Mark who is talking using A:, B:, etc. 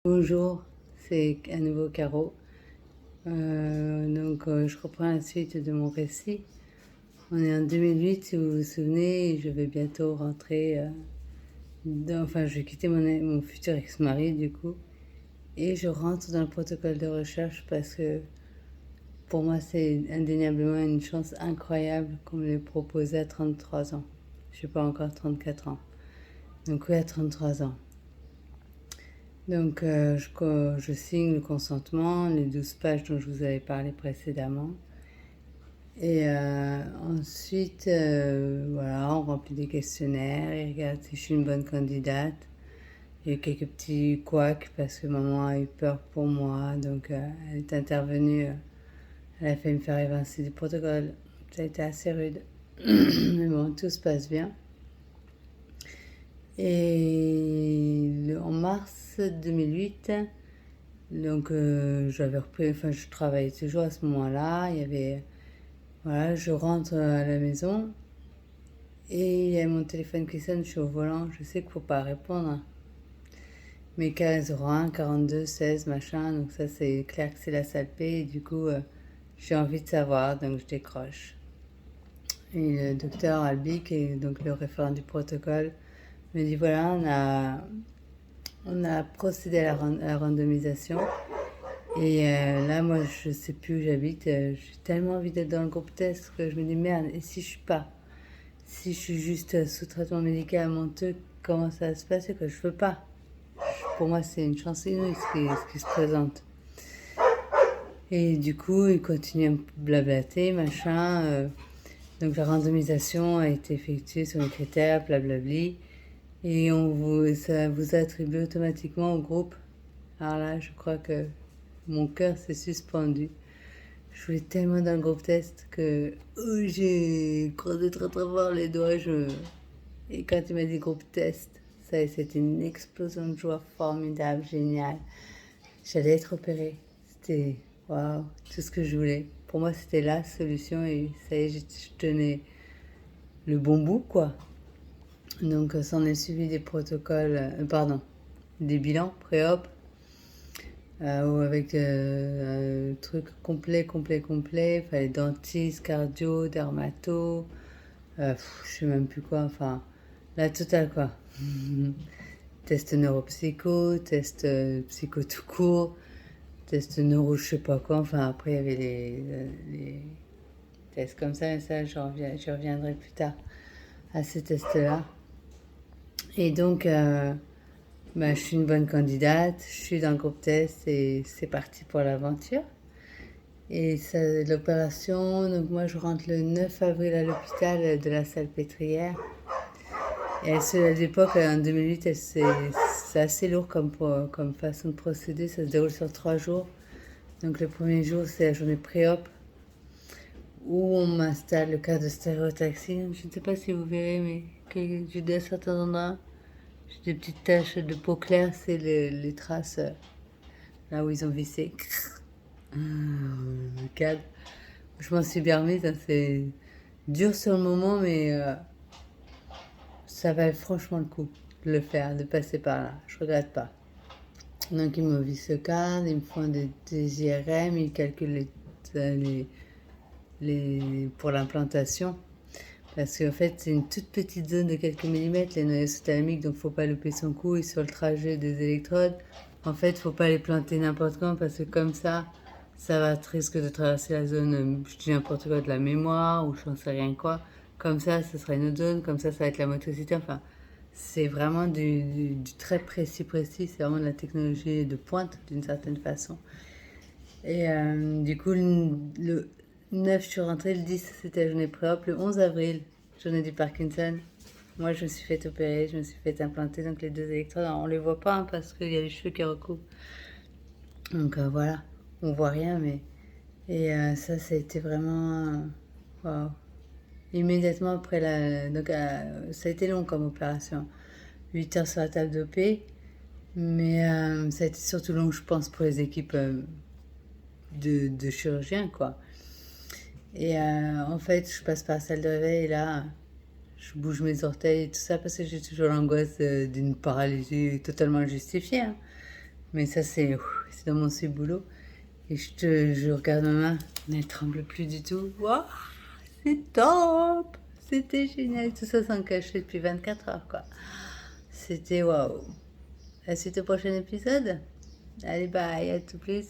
A: Bonjour, c'est à nouveau Caro. Je reprends la suite de mon récit. On est en 2008, si vous vous souvenez, et je vais bientôt rentrer. Je vais quitter mon futur ex-mari, du coup, et je rentre dans le protocole de recherche parce que pour moi, c'est indéniablement une chance incroyable qu'on me l'ait proposé à 33 ans. Je suis pas encore 34 ans. Donc, oui, à 33 ans. Je signe le consentement, les 12 pages dont je vous avais parlé précédemment. Et ensuite, voilà, on remplit des questionnaires, il regarde si je suis une bonne candidate. Il y a eu quelques petits couacs parce que maman a eu peur pour moi, donc elle est intervenue, elle a fait me faire évincer du protocole. Ça a été assez rude. Mais bon, tout se passe bien. En mars 2008, j'avais repris, enfin je travaillais toujours à ce moment-là. Voilà, je rentre à la maison et il y a mon téléphone qui sonne, je suis au volant, je sais qu'il ne faut pas répondre. Mais 15 01, 42, 16, machin, donc ça c'est clair que c'est la salpée et du coup j'ai envie de savoir, donc je décroche. Et le docteur Albi, qui est donc le référent du protocole, me dit voilà, on a procédé à la randomisation. Et là, moi, je sais plus où j'habite. J'ai tellement envie d'être dans le groupe test que je me dis merde, et si je suis pas? Si je suis juste sous traitement médicamenteux, comment ça va se passer quoi? Je veux pas. Pour moi, c'est une chance inouïe ce qui se présente. Et du coup, il continue à me blablater, machin. Donc la randomisation a été effectuée sur les critères, blablabli. Et ça vous attribue automatiquement au groupe. Alors là, je crois que mon cœur s'est suspendu. Je voulais tellement dans le groupe test que j'ai croisé très très fort les doigts. Et quand il m'a dit groupe test, c'était une explosion de joie formidable, géniale. J'allais être opérée. C'était waouh, tout ce que je voulais. Pour moi, c'était la solution et ça y est, je tenais le bon bout, quoi. Donc, s'en est suivi des protocoles, des bilans pré-op, avec trucs complet. Fallait dentiste, cardio, dermato, je sais même plus quoi, enfin, la totale, quoi. Test neuropsycho, test psycho tout court, test neuro je sais pas quoi, enfin après il y avait les tests comme ça, et ça je reviendrai plus tard à ces tests-là. Et donc, je suis une bonne candidate, je suis dans le groupe test et c'est parti pour l'aventure. Et l'opération, donc moi je rentre le 9 avril à l'hôpital de la Salpêtrière. Et à l'époque, en 2008, c'est assez lourd comme façon de procéder. Ça se déroule sur 3 jours. Donc le premier jour, c'est la journée pré-op où on m'installe le cas de stéréotaxie. Je ne sais pas si vous verrez, mais j'ai des certains endroits. J'ai des petites taches de peau claire, c'est les traces là où ils ont vissé le cadre. Je m'en suis bien remise, hein, c'est dur sur le moment, mais ça valait franchement le coup de le faire, de passer par là. Je regrette pas. Donc ils me vissent le cadre, ils me font des IRM, ils calculent pour l'implantation. Parce qu'en fait, c'est une toute petite zone de quelques millimètres, les noyaux sous-thalamiques, donc faut pas louper son coup. Et sur le trajet des électrodes, en fait, faut pas les planter n'importe quand parce que comme ça risque de traverser la zone, je dis n'importe quoi, de la mémoire ou je n'en sais rien quoi. Comme ça sera une autre zone, comme ça va être la motricité. Enfin, c'est vraiment du très précis. C'est vraiment de la technologie de pointe d'une certaine façon. Et du coup, le 9, je suis rentrée, le 10, c'était la journée pré-op. Le 11 avril, journée du Parkinson. Moi, je me suis fait opérer, je me suis fait implanter donc les 2 électrodes. Alors, on les voit pas hein, parce qu'il y a les cheveux qui recouvrent. Donc voilà, on voit rien, mais. Et ça a été vraiment. Waouh. Immédiatement après ça a été long comme opération. 8 heures sur la table d'OP. Mais ça a été surtout long, je pense, pour les équipes de chirurgiens, quoi. Et en fait, je passe par la salle de réveil et là, je bouge mes orteils et tout ça parce que j'ai toujours l'angoisse d'une paralysie totalement injustifiée. Hein. Mais ça, c'est dans mon boulot. Et je regarde ma main, elle tremble plus du tout. Waouh, c'est top! C'était génial. Tout ça sans cacher depuis 24 heures, quoi. C'était waouh. À la suite au prochain épisode. Allez, bye, à tout plus.